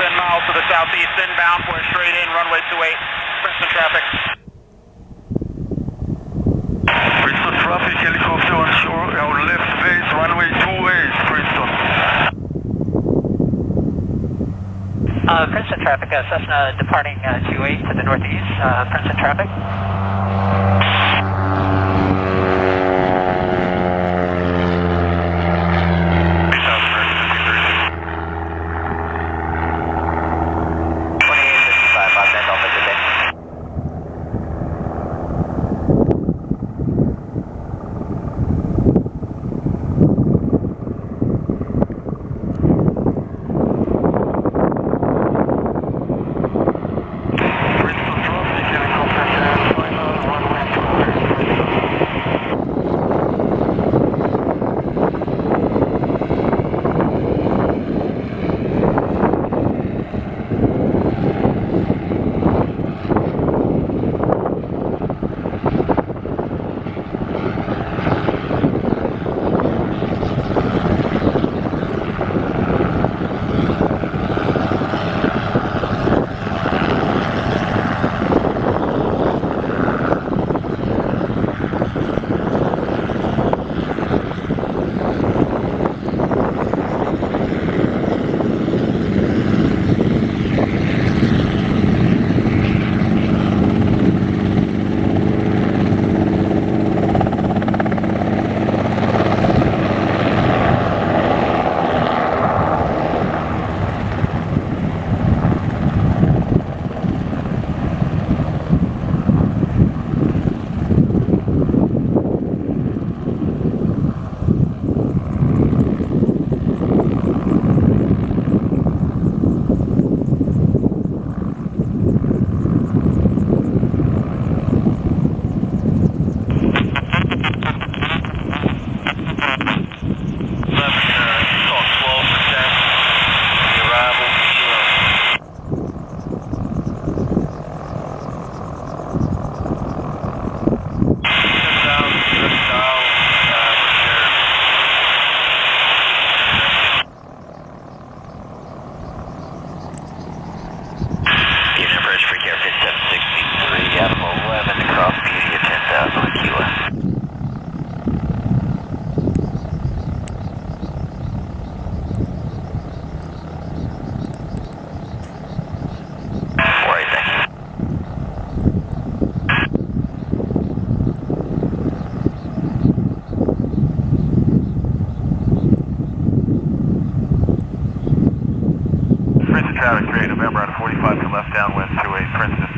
10 miles to the southeast inbound for a straight in, runway 28, Princeton traffic. Princeton traffic, helicopter on shore, our left base, runway 28, Princeton. Princeton traffic, Cessna departing 28 to the northeast, Princeton traffic. Traffic 3 November on 45 to left downwind 28 Princeton.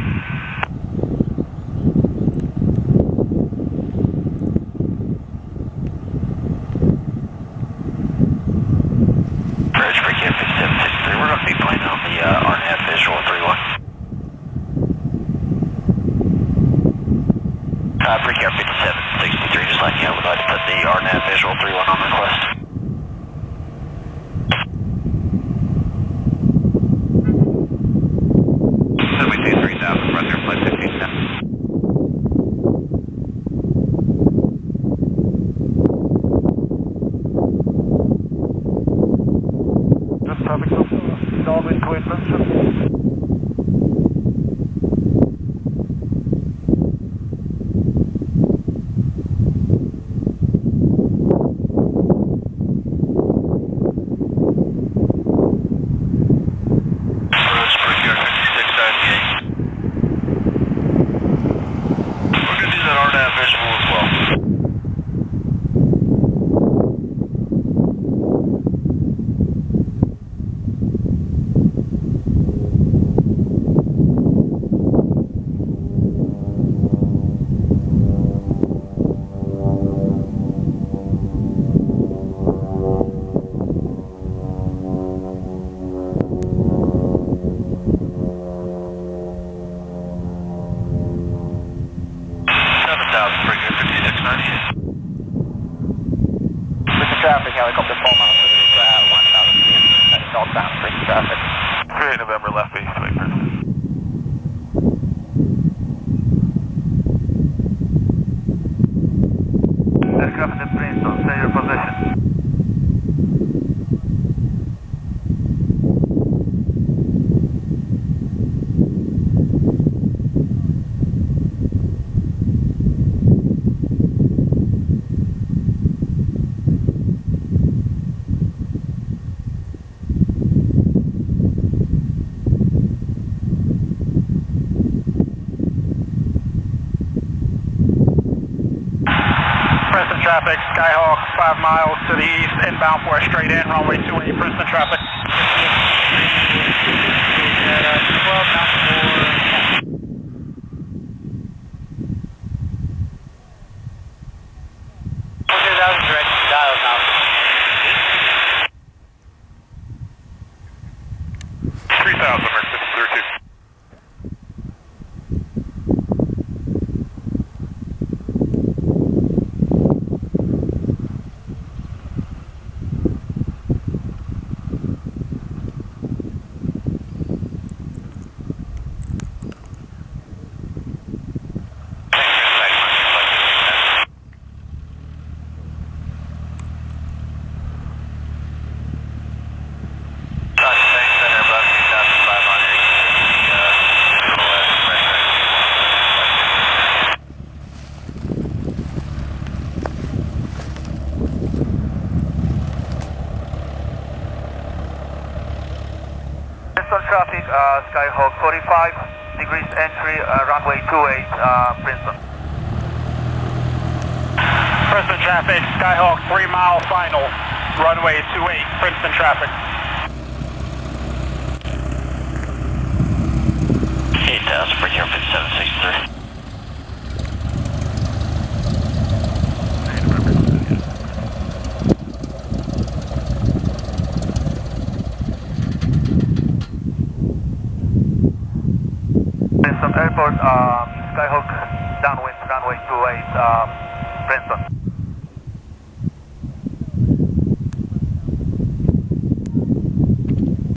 Bridge Freak 5763, we're going to be playing on the RNAV visual 31. Freak 5763, just like you would like to put the RNAV visual 31 on request. Traffic, helicopter 4 miles to the 1000 feet, that's northbound, Princeton traffic. 3 November left base, 28 Princeton. Aircraft in Princeton, stay your position. traffic, Skyhawk 5 miles to the east, inbound for a straight in, runway 28, Princeton traffic. 3000, American 32. Traffic, Skyhawk 45 degrees entry, runway 28, Princeton. Princeton traffic, Skyhawk 3 mile final, runway 28, Princeton traffic. 8000, bring here 5763. Princeton Airport, Skyhawk downwind, runway 28, Princeton.